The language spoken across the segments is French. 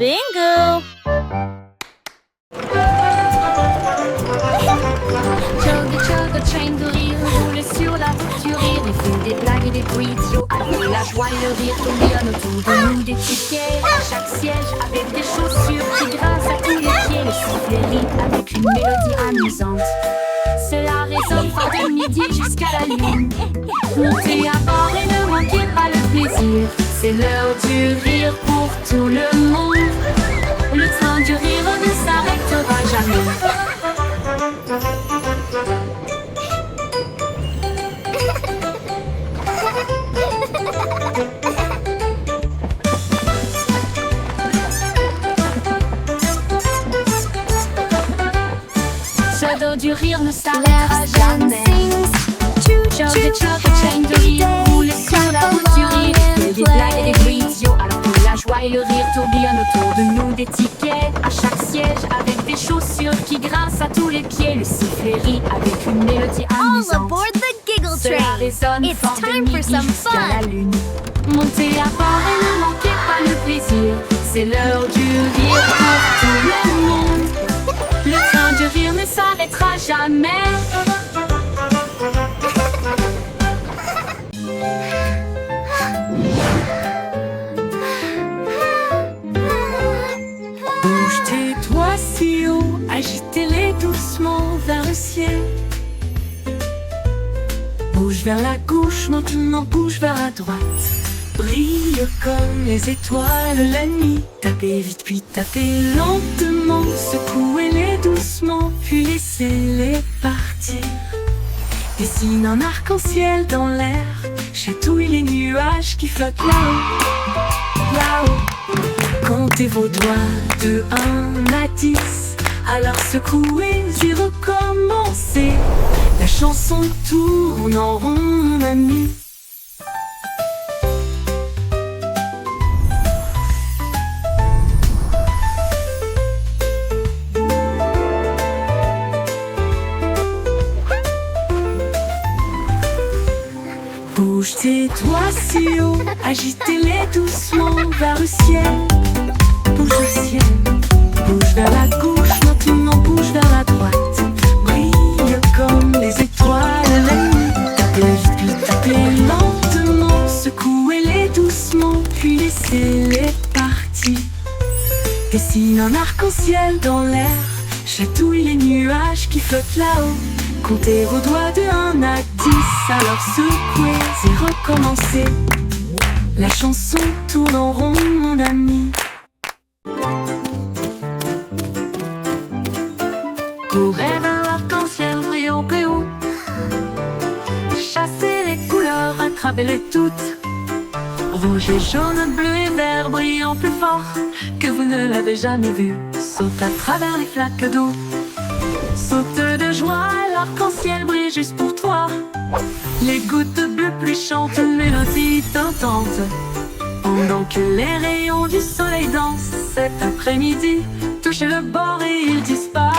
Bingo! Chugga chugga train de rire roule sur la voiture rire et fait des blagues et des bruits idiots avec la joie et le rire tourbillonne autour de nous des tickets à chaque siège avec des chaussures qui grincent à tous les pieds, le sifflet rit avec une mélodie amusante. Cela résonne fort de midi jusqu'à la lune. Montez à bord et ne manquez pas le plaisir. C'est l'heure du rire pour tout le monde. Le train du rire ne s'arrêtera jamais. Ce dos du rire ne s'arrêtera jamais. Chugga chugga train de rire roule sur la route du rire. Il y a des blagues et des bruits idiots alors que la joie et le rire tourbillonnent autour de nous des tickets à chaque siège avec des chaussures qui grincent à tous les pieds. Le sifflet rit avec une mélodie All amusante. aboard the Giggle Cela Train! résonne It's fort de time for midi some jusqu'à la fun! lune. Montez à bord et ne manquez pas le plaisir. C'est l'heure du rire pour tout le monde. Le train du rire ne s'arrêtera jamais. Bouge tes doigts si haut, agitez-les doucement vers le ciel. Bouge vers la gauche, maintenant bouge vers la droite. Brille comme les étoiles la nuit. Tapez vite puis tapez lentement. Secouez-les doucement puis laissez-les partir. Dessine un arc-en-ciel dans l'air. Chatouille les nuages qui flottent là-haut, là-haut. Comptez vos doigts de 1 à 10. Alors secouez et recommencez. La chanson tourne en rond, mon ami. Bouge tes doigts si haut, agitez-les doucement vers le ciel. Bouge au ciel, bouge vers la gauche, maintenant bouge vers la droite. Brille comme les étoiles la nuit. Tapez vite puis tapez lentement. Secouez-les doucement puis laissez-les partir. Dessine un arc-en-ciel dans l'air. Chatouille les nuages qui flottent là-haut. Comptez vos doigts de 1 à 10. Alors secouez et recommencez. La chanson tourne en rond, mon ami. Courez vers l'arc-en-ciel brillant plus haut. Chassez les couleurs, attrapez-les toutes. Rouge et jaune, bleu et vert brillant plus fort que vous ne l'avez jamais vu. Saute à travers les flaques d'eau. Saute de joie, l'arc-en-ciel brille juste pour toi. Les gouttes bleues pluie chantent une mélodie tentante. Pendant que les rayons du soleil dansent cet après-midi, touchez le bord et ils disparaissent.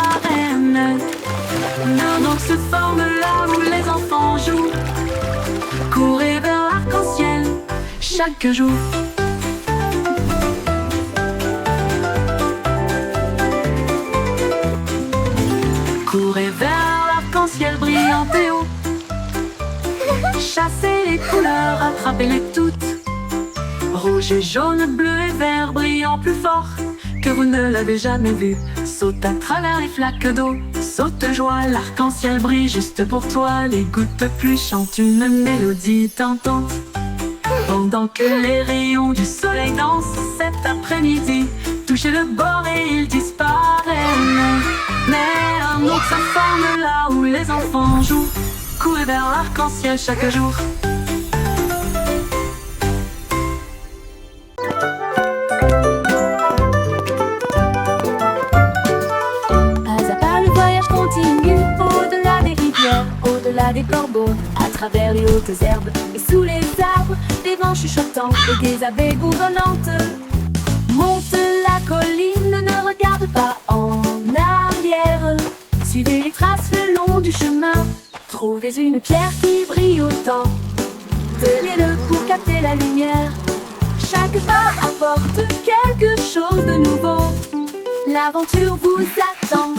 Donc se forme là où les enfants jouent. Courez vers l'arc-en-ciel chaque jour. Courez vers l'arc-en-ciel brillant et haut. Chassez les couleurs, attrapez-les toutes. Rouge et jaune, bleu et vert brillant plus fort que vous ne l'avez jamais vu. Saute à travers les flaques d'eau. Saute de joie, l'arc-en-ciel brille juste pour toi. Les gouttes de pluie chantent une mélodie tentante. Pendant que les rayons du soleil dansent cet après-midi, touchez le bord et ils disparaissent. Mais un autre se forme là où les enfants jouent. Courez vers l'arc-en-ciel chaque jour. Pas à pas le voyage continue, au-delà des rivières, au-delà des corbeaux, à travers les hautes herbes et sous les arbres, des vents chuchotants et des abeilles bourdonnantes. Monte la colline, ne regarde pas en arrière. Suivez les traces le long du chemin. Trouvez une pierre qui brille autant. Tenez-le pour capter la lumière. Chaque pas apporte quelque chose de nouveau. L'aventure vous attend.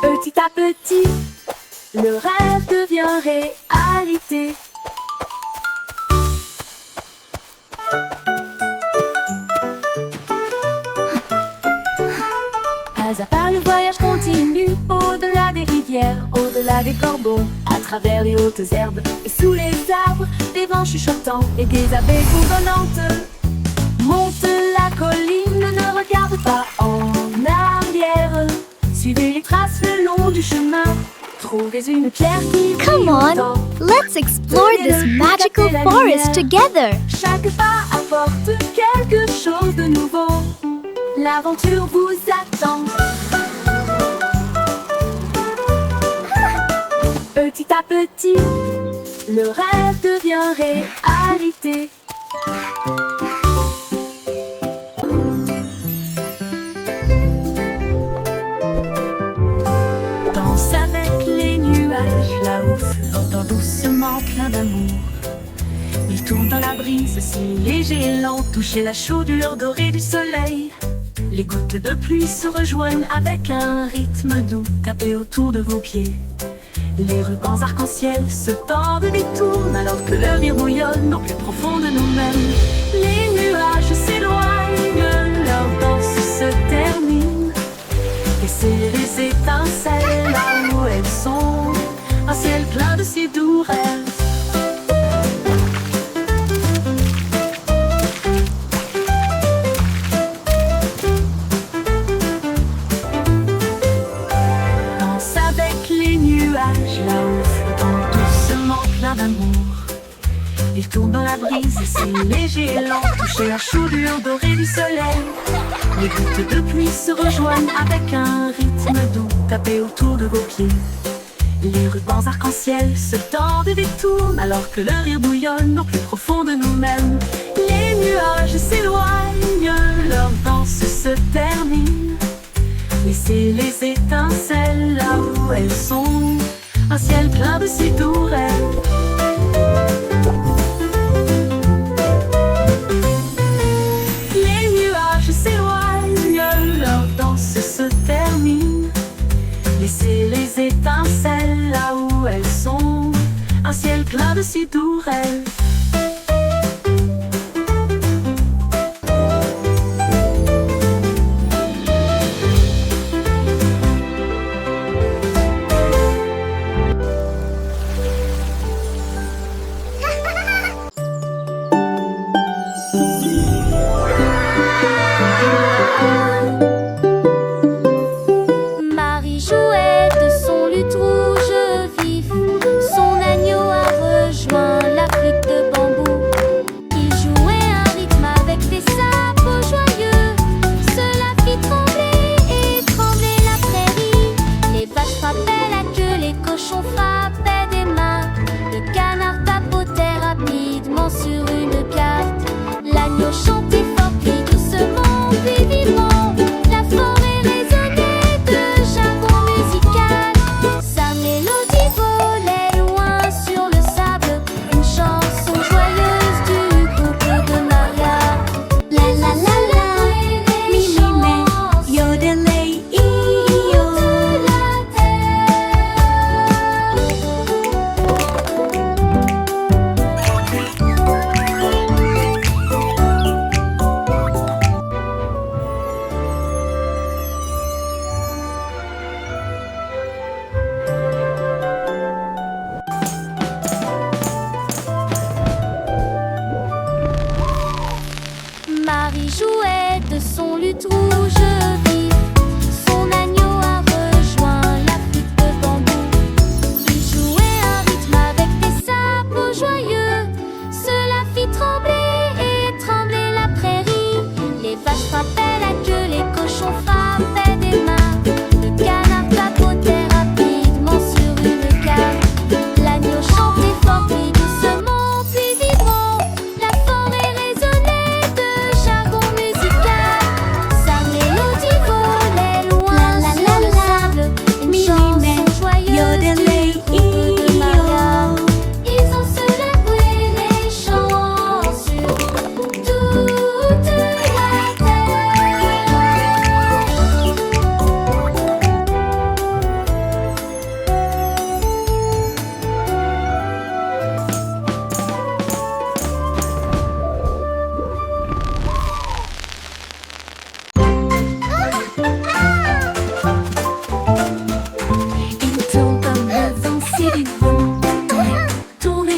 Petit à petit, le rêve devient réalité. Pas à pas, le voyage continue, au-delà des rivières, au-delà des corbeaux, à travers les hautes herbes et sous les arbres, des vents chuchotants et des abeilles bourdonnantes. Monte la colline, ne regarde pas en arrière. Suivez les traces le long du chemin. Trouvez une pierre qui Come on, let's explore this magical forest together. Chaque pas apporte quelque chose de nouveau. L'aventure vous attend. Petit à petit, le rêve devient réalité. Danse avec les nuages, là-haut flottant doucement plein d'amour. Il tourne dans la brise, si léger et lent, toucher la chaudure dorée du soleil. Les gouttes de pluie se rejoignent avec un rythme doux, tapé autour de vos pieds. Les rubans arc-en-ciel se tordent et détournent alors que le rire bouillonne au plus profond de nous-mêmes. Les nuages s'éloignent, leur danse se termine. Laissez les étincelles là où elles sont, un ciel plein de si doux rêves. Là-haut, flottant doucement plein d'amour. Il tourne dans la brise, si léger et lent, toucher la chaudure dorée du soleil. Les gouttes de pluie se rejoignent avec un rythme doux, tapé autour de vos pieds. Les rubans arc-en-ciel se tordent et détournent alors que le rire bouillonne au plus profond de nous-mêmes. Les nuages s'éloignent, leur danse se termine. Laissez les étincelles là où elles sont, un ciel plein de si doux rêves. Les nuages s'éloignent, leur danse se termine. Laissez les étincelles là où elles sont, un ciel plein de si doux rêves. Marie jouait de son luth rouge vif. Son agneau a rejoint l'Afrique de Banque.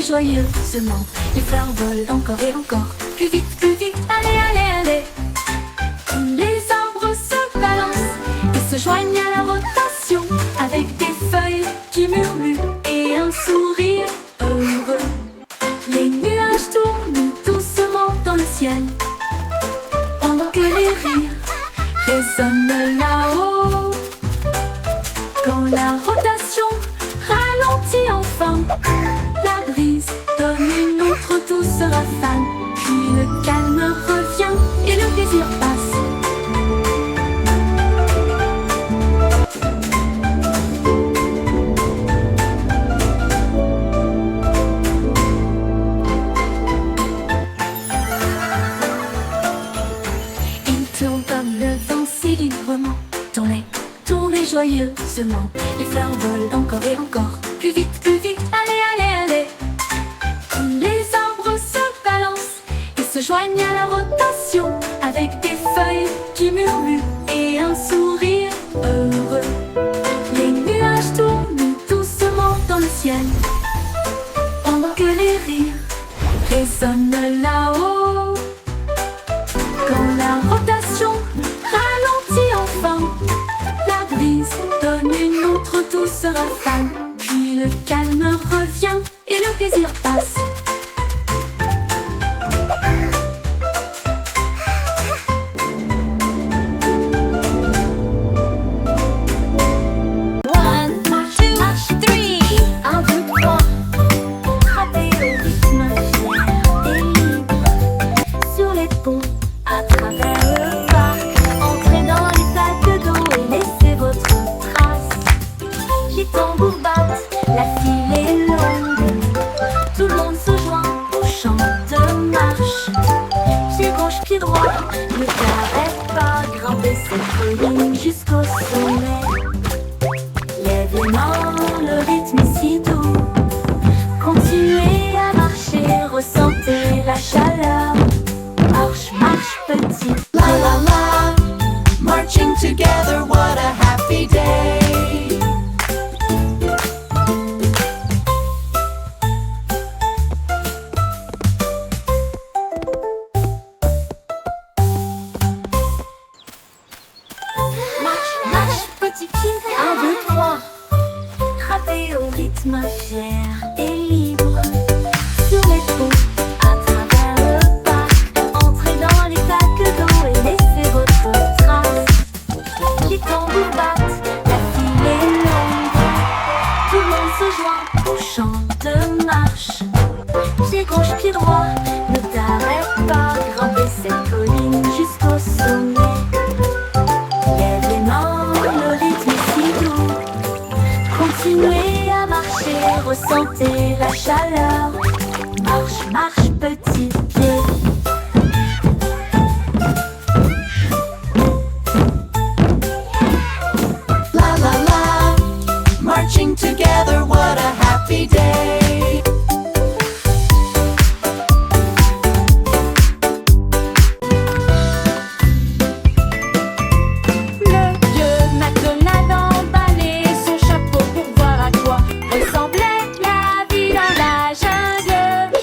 joyeusement. Les fleurs volent encore et encore. Plus vite, allez, allez, allez. Les arbres se balancent et se joignent à la rotation, avec des feuilles qui murmurent et un sourire heureux. Les nuages tournent doucement dans le ciel, pendant que les rires résonnent là-haut. Quand la rotation ralentit enfin, la brise donne une autre douce rafale. Puis le calme revient et le plaisir passe. Il tourne comme le vent si librement. Tournez joyeusement. Les fleurs volent encore et encore. Plus vite, allez, allez, allez. Les arbres se balancent et se joignent à la rotation, avec des feuilles qui murmurent et un sourire heureux. Les nuages tournent doucement dans le ciel, pendant que les rires résonnent là-haut. Quand la rotation ralentit enfin, la brise donne une autre douce rafale. Puis le calme revient et le plaisir passe. One, two, three. 1, 2, 3. Frappez au rythme fier et libre. Sur les ponts, à travers le parc, entrez dans les flaques d'eau et laissez votre trace. Les tambours battent, la file est longue. Tout le monde se joint au chant de marche. Pied gauche, pied droit, ne t'arrête pas, grimper cette colline jusqu'au sommet. Lève les mains, le rythme est si doux. Continuez à marcher, ressentez la chaleur. Marche, marche petit. La la la, marching together, what a happy day. Marche, marche petit pied. 1, 2, 3. Frappez au rythme fier et libre. Sur les ponts, à travers le parc, entrez dans les flaques d'eau et laissez votre trace. Les tambours battent, la file est longue. Tout le monde se joint au chant de marche. Pied gauche, pied droit, ne t'arrête pas, grimper cette colline jusqu'au sommet. Lève les mains, le rythme est si doux. Continuez à marcher, ressentez la chaleur. Marche, marche petit pied. La la la, marching together, what a happy day. Le vieux McDonald emballait son chapeau pour voir à quoi ressemblait la vie dans la jungle.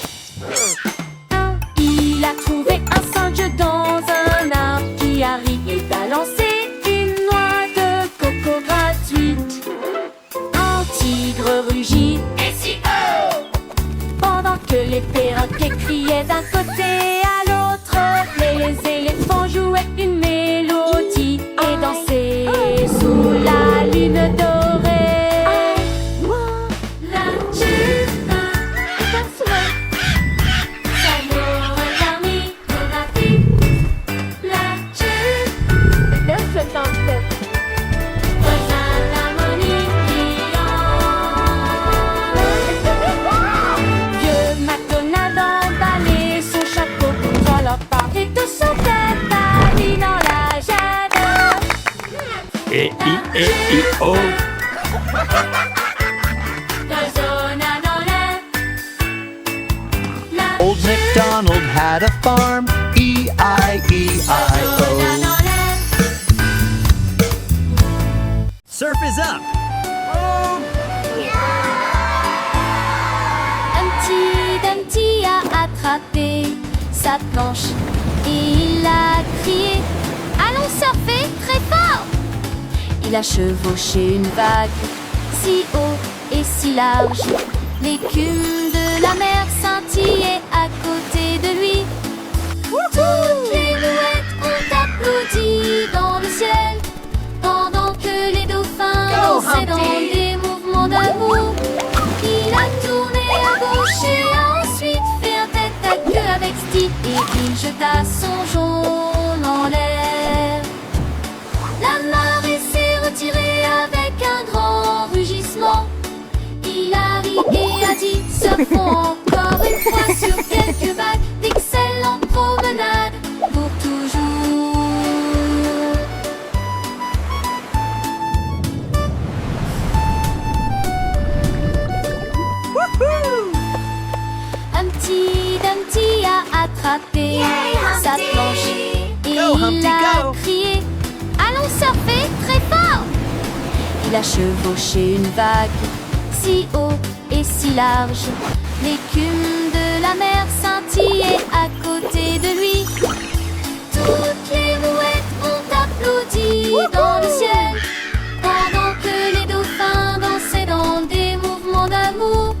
Il a trouvé un singe dans un arbre qui a ri et balancé une noix de coco gratuite. Un tigre rugit pendant que les perroquets criaient d'un côté à l'autre. Les éléphants jouaient une mélodie et dansaient sous la lune dorée. La tune, Vieux McDonald emballait son chapeau contre leur part et tout sautait à lui dans la jungle. E-I-E-I-O. Old MacDonald had a farm, E-I-E-I-O. Surf is up! Un petit sa planche et il a crié « Allons surfer très fort !» Il a chevauché une vague si haut et si large. L'écume de la mer scintillait à côté de lui. Toutes les mouettes ont applaudi dans le ciel pendant que les dauphins dansaient dans des mouvements d'amour. Il a tourné à gauche et a ensuite fait un tête à queue avec Steve et il jeta son jaune en l'air. La marée s'est retirée avec un grand rugissement. Il a ri et a dit « Surfons encore une fois sur quelques vagues d'excellentes promenades pour toujours. » Humpty Dumpty a attrapé sa planche et il a crié « Allons surfer très fort !» Il a chevauché une vague si haut et si large. L'écume de la mer scintillait à côté de lui. Toutes les mouettes ont applaudi dans le ciel pendant que les dauphins dansaient dans des mouvements d'amour.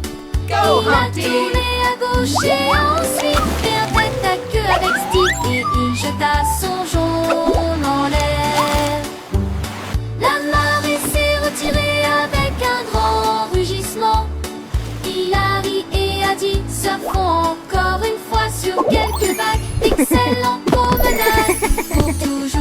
Il a tourné à gauche et a ensuite fait un tête à queue avec Steve et il jeta son jaune en l'air. La marée s'est retirée avec un grand rugissement. Il a ri et a dit « Surfons encore une fois sur quelques vagues d'excellentes promenades pour toujours. »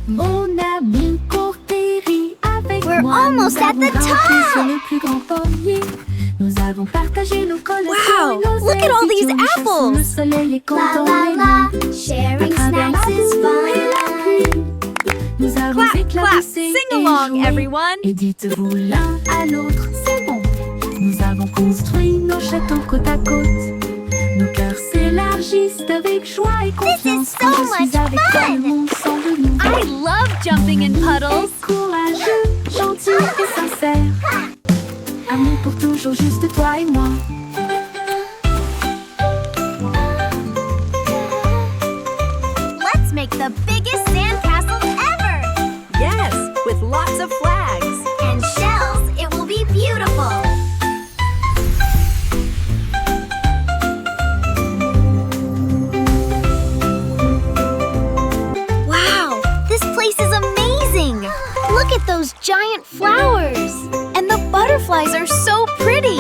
Mon ami court et rit avec We're moi. almost Nous at avons the grimpé sur top. le plus grand pommier. Nous avons partagé nos collations. Wow, et nos look at all these études. Sous le apples. soleil et La quand la la, à sharing travers la snacks is boue et la fun. pluie. Nous avons Clap, clap, éclaboussé sing et along, joué. everyone. Et dites-vous l'un à l'autre, c'est bon. Nous avons construit nos châteaux côte à côte. Nos cœurs s'élargissent avec joie et confiance. so Quand je suis much avec toi, fun. le monde semble nouveau. I love jumping in puddles. Courageux, gentil et sincère. Amour pour toujours, juste toi et moi. Let's make the biggest sandcastle ever! Yes, with lots of flags. And shells, it will be beautiful! Wow, this place is amazing! Look at those giant flowers! And the butterflies are so pretty!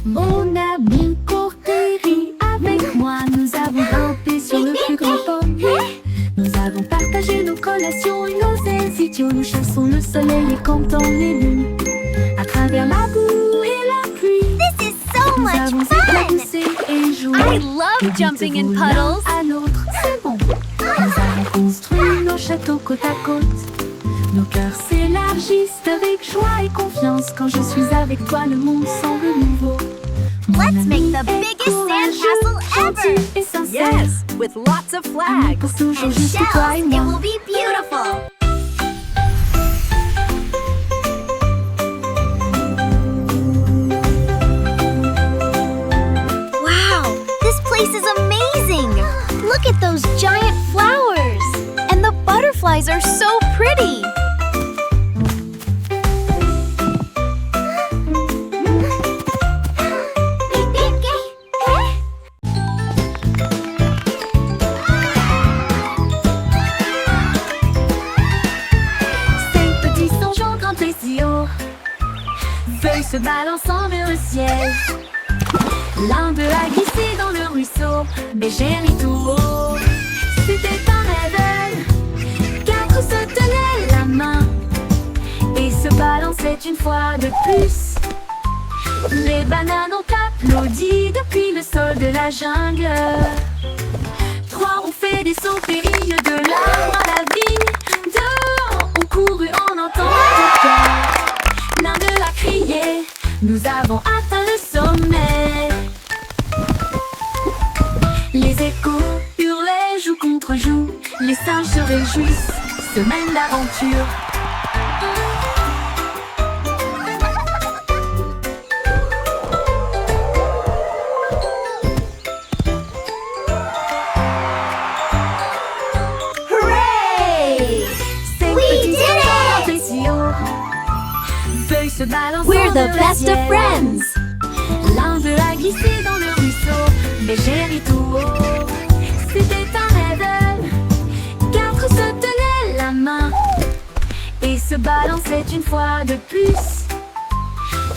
Mon ami court et rit avec moi. Nous avons grimpé sur le plus grand pommier. Nous avons partagé nos collations et nos ailes idiots. Nous chassons le soleil et comptons les lunes. À travers la boue et la pluie. This is so Nous much avons fun! éclaboussé et joué. I Et love jumping in dites-vous l'un puddles. à l'autre, c'est bon. Nous avons construit nos châteaux côte à côte. Nos cœurs s'élargissent avec joie et confiance. Quand je suis avec toi, le monde semble nouveau. Mon Let's make ami the est biggest courageux, sandcastle gentil ever. et sincère. Yes, with lots of Amour pour flags. toujours, And juste toi et shells, it moi. will be beautiful! Wow, this place is amazing! Look at those giant flowers! And the butterflies are so pretty! Cinq petits songeons grand et si haut, feuilles se balançant vers le ciel. L'un d'eux a glissé dans le ruisseau, mais j'ai ri tout haut. C'était un rêve, quatre se tenaient la main et se balançaient une fois de plus. Les bananes ont applaudi depuis le sol de la jungle. Trois ont fait des sauts périlleux de l'arbre à la vigne. Deux ont couru en entendant le cœur. L'un d'eux a crié, nous avons atteint le sommet. Les échos hurlaient joue contre joue. Les singes se réjouissent semaine d'aventure. Hooray! We did it! Plaisir. Feuille se balance We're en the deux best of ciels. friends. L'un d'eux a glissé dans le ruisseau, mais j'ai ri tout haut. C'était un rêve. Quatre se tenaient la main et se balançaient une fois de plus.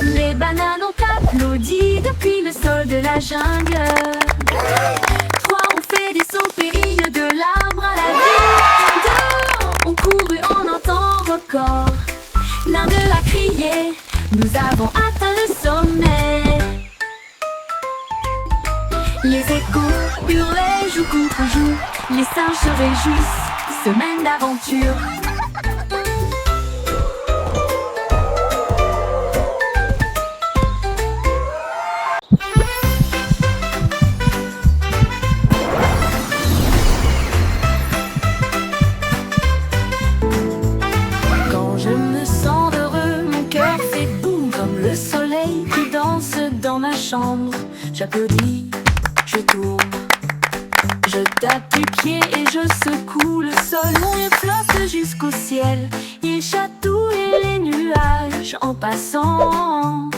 Les bananes ont applaudi depuis le sol de la jungle. Trois ont fait des sauts périlleux de l'arbre à la vie. Deux ont couru en un temps record. L'un d'eux a crié, nous avons atteint le sommet. Les échos hurlaient joue contre joue. Les singes se réjouissent, semaine d'aventure. Quand je me sens heureux, mon cœur fait boum comme le soleil qui danse dans ma chambre. J'applaudis, je tourne, je tape du pied et je secoue le sol. Mon rire flotte jusqu'au ciel, il chatouille les nuages en passant.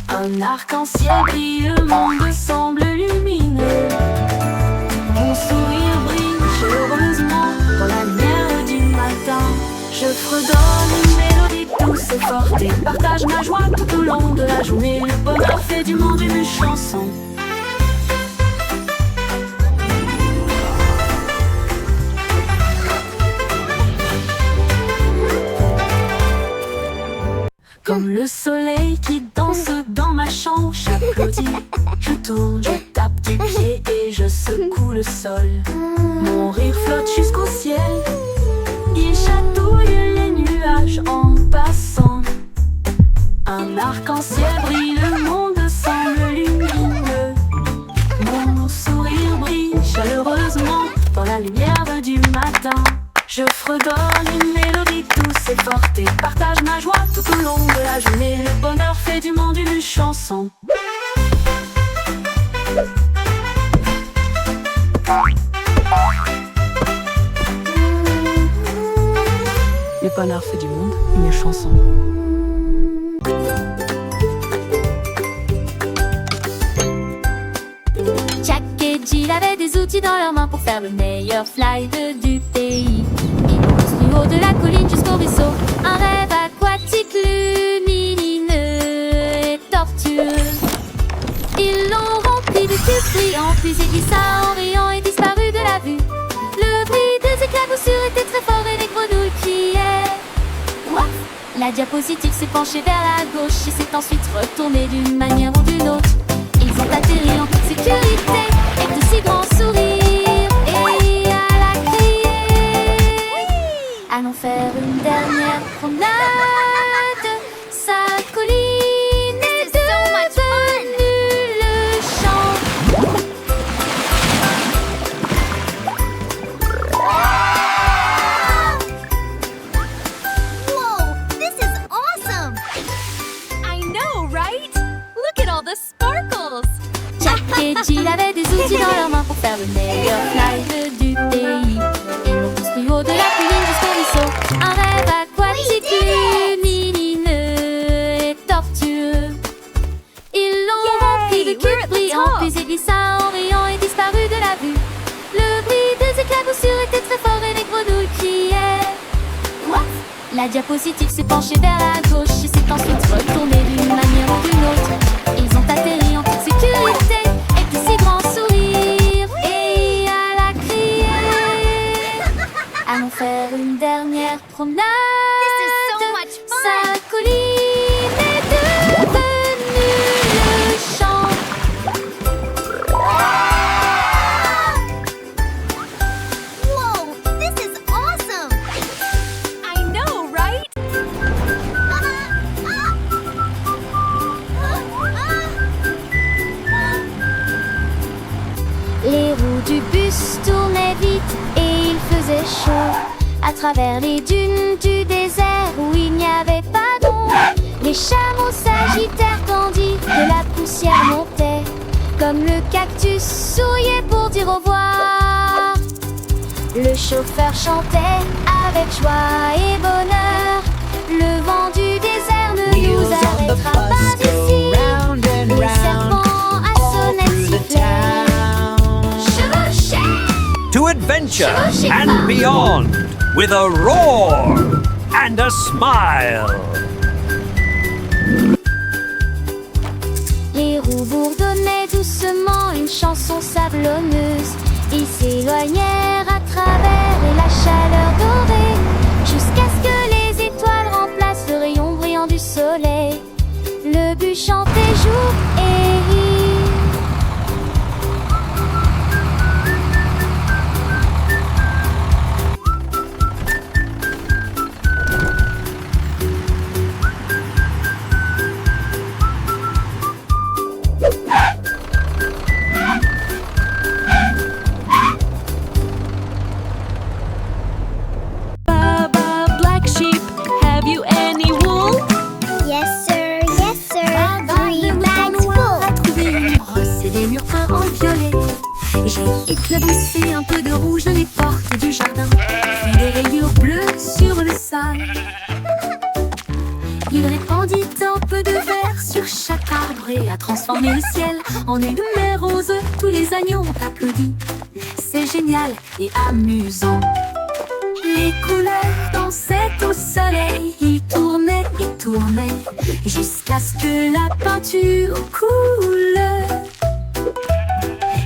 Un arc-en-ciel brille, le monde semble lumineux. Mon sourire brille chaleureusement dans la lumière du matin. Je fredonne une mélodie douce et forte et partage ma joie tout au long de la journée. Le bonheur fait du monde une chanson. Comme le soleil qui danse dans ma chambre, j'applaudis, je tourne, je tape du pied et je secoue le sol. Mon rire flotte jusqu'au ciel, il chatouille les nuages en passant. Un arc-en-ciel brille, le monde semble lumineux. Mon sourire brille chaleureusement dans la lumière du matin. Je fredonne une mélodie douce et forte et partage ma joie tout au long de la journée. Le bonheur fait du monde une chanson. Le bonheur fait du monde une chanson. Jack et Jill avaient des outils dans leurs mains pour faire le meilleur slide du pays. Ils ont construit haut de la colline jusqu'au ruisseau un rêve aquatique lumineux et tortueux. Ils l'ont rempli de cubes brillants, puis il glissa en riant et disparut de la vue. Le bruit des éclaboussures était très fort et les grenouilles criaient. Ouah! La diapositive s'est penchée vers la gauche et s'est ensuite retournée d'une manière ou d'une autre. Ils ont atterri en toute sécurité avec de si grands sourires. Et à la criée, allons faire une dernière promenade. Sa colline est devenue le champ. Whoa, this is awesome! I know, right? Look at all the sparkles. Jack et Jill avaient des outils dans leurs mains pour faire le meilleur slide du pays. Ils l'ont construit haut de la colline jusqu'au ruisseau un rêve aquatique lumineux et tortueux. Ils l'ont rempli de cubes brillants, puis il glissa en riant et disparut de la vue. Le bruit des éclaboussures était très fort et les grenouilles criaient. What? La diapositive s'est penchée vers la gauche et s'est ensuite retournée d'une manière ou d'une autre. Ils ont atterri en toute sécurité avec de si grands sourires. Et à la criée, allons faire une dernière promenade. This is so much fun! Sa colline est devenue le champ. Whoa, this is awesome! I know, right? Les roues du bus tournaient vite et il faisait chaud. à travers les dunes du désert où il n'y avait pas d'ombre. Les chameaux s'agitèrent tandis que la poussière montait, comme le cactus souillé pour dire au revoir. Le chauffeur chantait avec joie et bonheur. Le vent du désert ne nous Wheels on the arrêtera pas bus go d'ici. round and Les round serpents à all sonnette through the sifflaient. town. Chevauchez! To adventure Chevauchez and pas. beyond with a roar and a smile. Les roues bourdonnaient doucement une chanson sablonneuse. Ils s'éloignèrent à travers la chaleur dorée, jusqu'à ce que les étoiles remplacent le rayon brillant du soleil. Le but chantait jour et nuit. Baba, black sheep, have you any wool? Yes, sir. Yes, sir. 3 bags full. Trouver une brosse et des murs peints en violet. J'ai éclaboussé un peu de rouge dans les portes du jardin, puis des rayures bleues sur le sol. Il répandit un peu de vert sur chaque arbre et a transformé le ciel en une mer rose. Tous les agneaux ont applaudi. C'est génial et amusant. Les couleurs dansaient au soleil. Ils tournaient et tournaient jusqu'à ce que la peinture coule.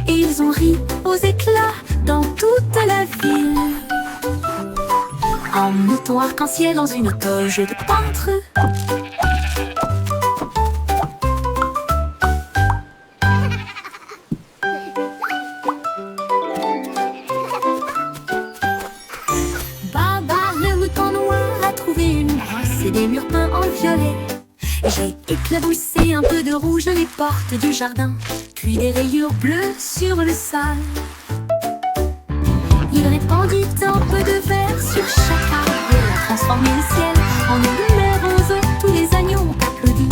Ils ont ri aux éclats dans toute la ville. Un mouton arc-en-ciel dans une toge de peintre. Baba, le mouton noir, a trouvé une brosse et des murs peints en violet. J'ai éclaboussé un peu de rouge dans les portes du jardin, puis des rayures bleues sur le sol. Il répandit un peu de vert sur chaque arbre et a transformé le ciel en une mer rose. Tous les agneaux ont applaudi.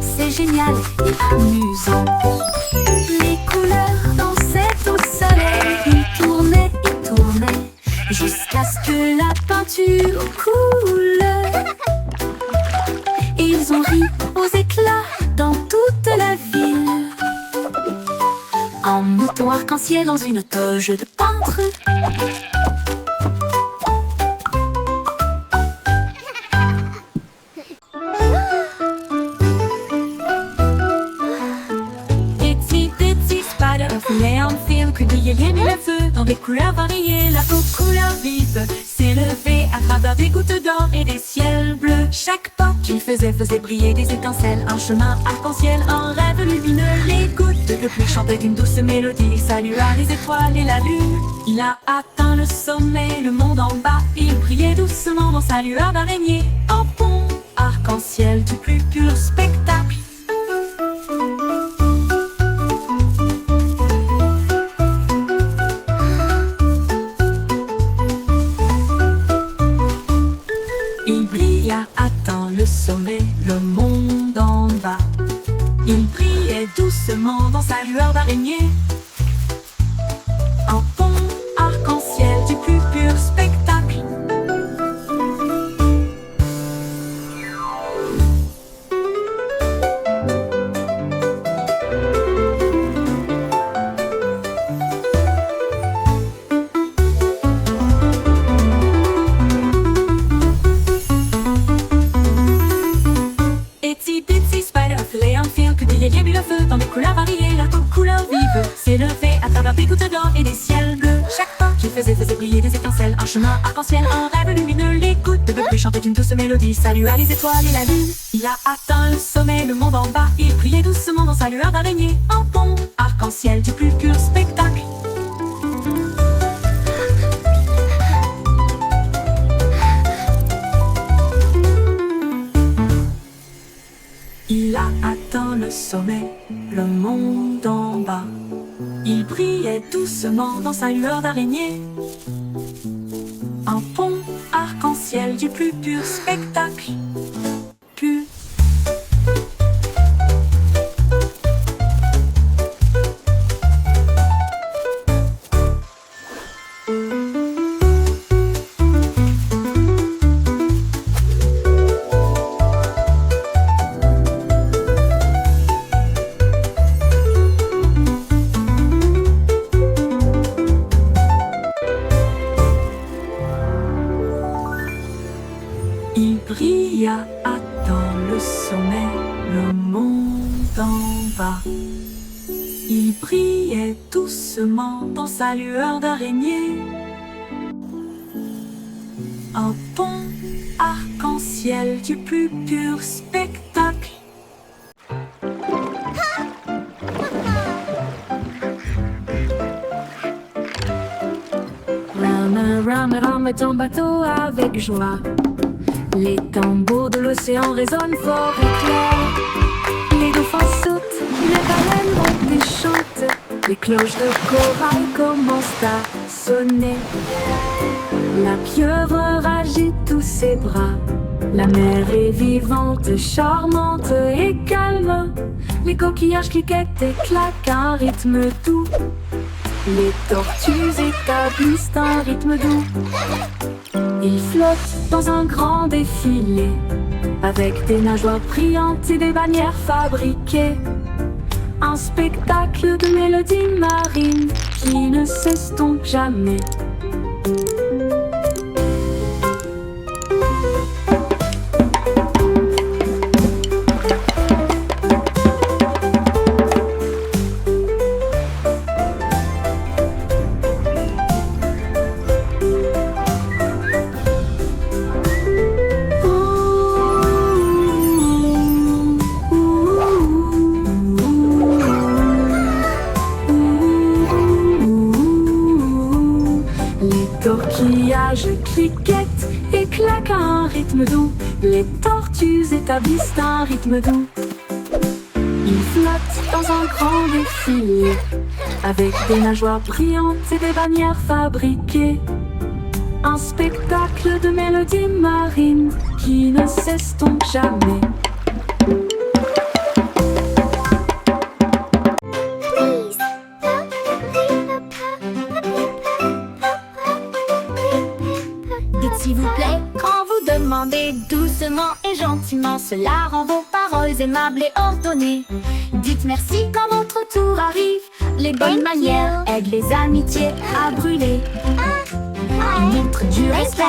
C'est génial et amusant. Les couleurs dansaient au soleil. Ils tournaient et tournaient jusqu'à ce que la peinture coule. Ils ont ri aux éclats dans toute la ville. Un mouton arc-en-ciel dans une toge de peintre. Itsy bitsy spider voulait en film que brillait les mille feux dans des couleurs variées. La peau couleur vive s'est levée à travers des gouttes d'or et des ciels bleus. Chaque pas qu'il faisait briller des étincelles. Un chemin arc-en-ciel, un rêve lumineux. Les gouttes de pluie chantaient une douce mélodie. Il salua les étoiles et la lune. Il a atteint le sommet, le monde en bas. Il brillait doucement dans sa lueur d'araignée. Un pont arc-en-ciel du plus pur spectacle. Il brille a atteint le sommet, le monde en bas. Il brillait doucement dans sa lueur d'araignée. Un pont arc-en-ciel du plus pur spectacle. Itsy bitsy spider voulait en film que brillait bien le feu dans des couleurs variées. La peau couleur vive s'est levée à travers des gouttes d'or et des ciels bleus. Chaque pas qu'il faisait briller des étincelles. Un chemin arc-en-ciel, un rêve lumineux. Les gouttes de pluie chantaient une douce mélodie. Salua les étoiles et la lune. Il a atteint le sommet, le monde en bas. Il brillait doucement dans sa lueur d'araignée. Un pont arc-en-ciel du plus pur spectacle. Il a atteint le sommet, le monde en bas. Il brillait doucement dans sa lueur d'araignée. Un pont du plus pur spectacle. Pur. Il brilla dans le sommet, le monde en bas. Il brillait doucement dans sa lueur d'araignée. Un pont arc-en-ciel du plus pur spectacle. Rame ton bateau avec joie. Les tambours de l'océan résonnent fort et clair. Les dauphins sautent, les baleines montent et chantent. Les cloches de corail commencent à sonner. La pieuvre agite tous ses bras. La mer est vivante, charmante et calme. Les coquillages cliquettent et claquent un rythme doux. Les tortues établissent un rythme doux. Ils flottent dans un grand défilé, avec des nageoires brillantes et des bannières fabriquées. Un spectacle de mélodies marines qui ne s'estompe jamais. Coquillages cliquettent et claquent un rythme doux. Les tortues établissent un rythme doux. Ils flottent dans un grand défilé, avec des nageoires brillantes et des bannières fabriquées. Un spectacle de mélodies marines qui ne s'estompe jamais. S'il vous plaît, quand vous demandez doucement et gentiment, cela rend vos paroles aimables et ordonnées. Dites merci quand votre tour arrive. Les bonnes manières aident les amitiés à brûler. Ils montrent du respect,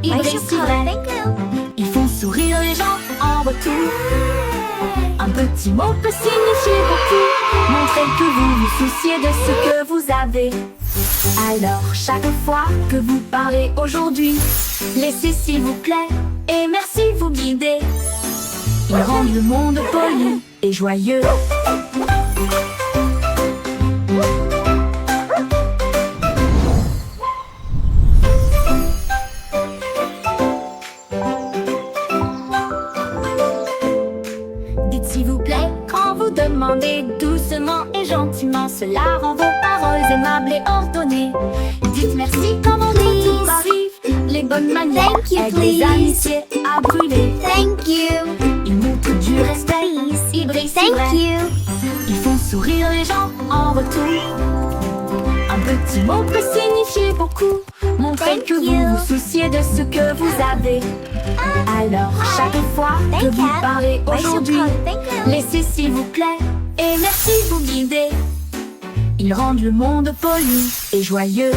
ils brillent si vrai. Ils font sourire les gens en retour. Un petit mot peut signifier beaucoup. Montrez que vous vous souciez de ce que vous avez. Alors chaque fois que vous parlez aujourd'hui, laissez s'il vous plaît et merci vous guider. Ils rendent le monde poli et joyeux. Dites s'il vous plaît quand vous demandez doucement et gentiment, cela rend vos paroles aimables et ordonnées. Dites merci quand votre tour arrive. Les bonnes manières aident les amitiés à brûler. Thank you. Ils montrent du respect, ils brillent si Thank vrai. you. Ils font sourire les gens en retour. Un petit mot peut signifier beaucoup. Montrez Thank que you. vous vous souciez de ce que vous avez. Alors chaque fois que Thank vous you. parlez aujourd'hui, Thank you. laissez s'il vous plaît et merci vous guider. Ils rendent le monde poli et joyeux.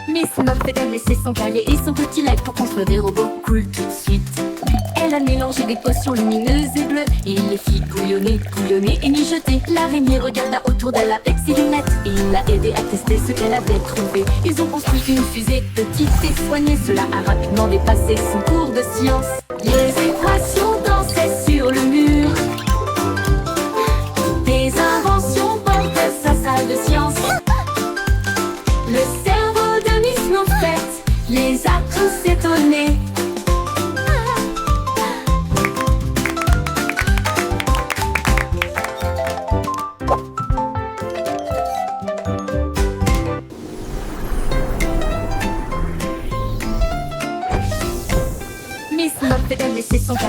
Miss Muffet a laissé son cahier et son petit lac pour construire des robots cool tout de suite. Elle a mélangé des potions lumineuses et bleues et les fit couillonner et mijoter. L'araignée regarda autour d'elle avec ses lunettes et il l'a aidé à tester ce qu'elle avait trouvé. Ils ont construit une fusée petite et soignée. Cela a rapidement dépassé son cours de science. Les équations dansaient sur le mur. Des inventions portaient sa salle de science. Le cerveau de Miss Muffet les a tous étonnés.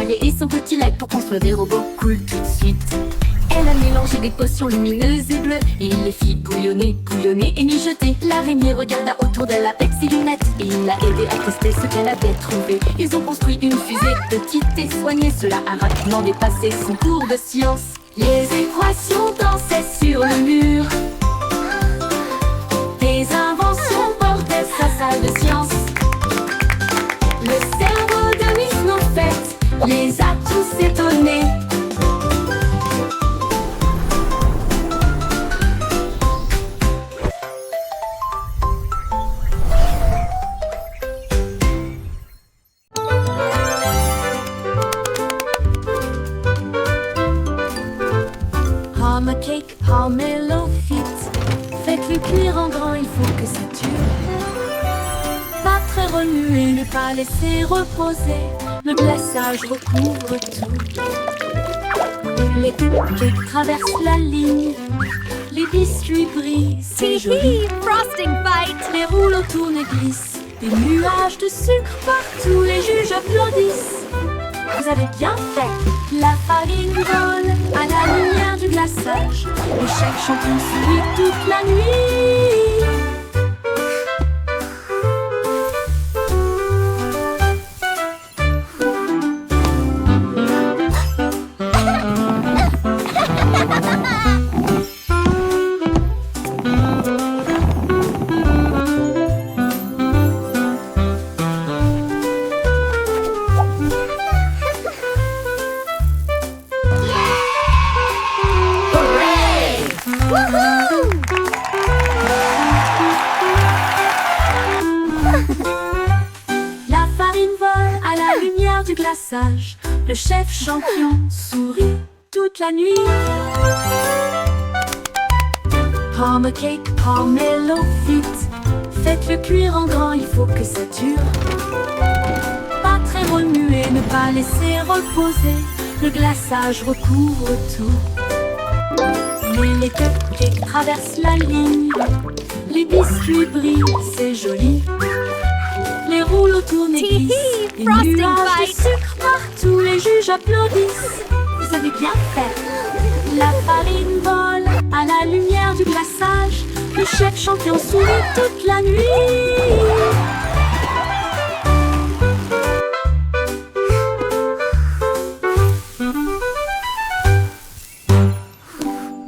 paillet et son petit lait pour construire des robots cool tout de suite. Elle a mélangé des potions lumineuses et bleues et il les fit bouillonner, bouillonner et mijoter. L'araignée regarda autour d'elle avec ses lunettes et il l'a aidé à tester ce qu'elle avait trouvé. Ils ont construit une fusée petite et soignée. Cela a rapidement dépassé son cours de science. Les équations dansaient sur le mur. Des inventions bordaient sa salle de science. Le cerveau de Miss Moffett les a tous étonnés. Pomme cake, pomelo fit. Faites-le cuire en grand, il faut que ça dure. Pas très remuer, ne pas laisser reposer. Le glaçage recouvre tout. Les cakes traversent la ligne. Les biscuits brillent, c'est joli. Frosting fight! Les rouleaux tournent et glissent. Des nuages de sucre partout, les juges applaudissent. Vous avez bien fait. La farine vole à la lumière du glaçage. Le chef champion sourit toute la nuit. La farine vole à la lumière du glaçage. Le chef champion sourit toute la nuit. Pomme cake, pomelo fit. Faites-le cuire en grand, il faut que ça dure. Pas très remuer, ne pas laisser reposer. Le glaçage recouvre tout. Mais les cupcakes traversent la ligne. Les biscuits brillent, c'est joli. Les rouleaux tournent et glissent. Des Frosting nuages de fight. sucre partout, les juges applaudissent. Vous avez bien fait. La farine vole à la lumière du glaçage. Le chef champion sourit toute la nuit.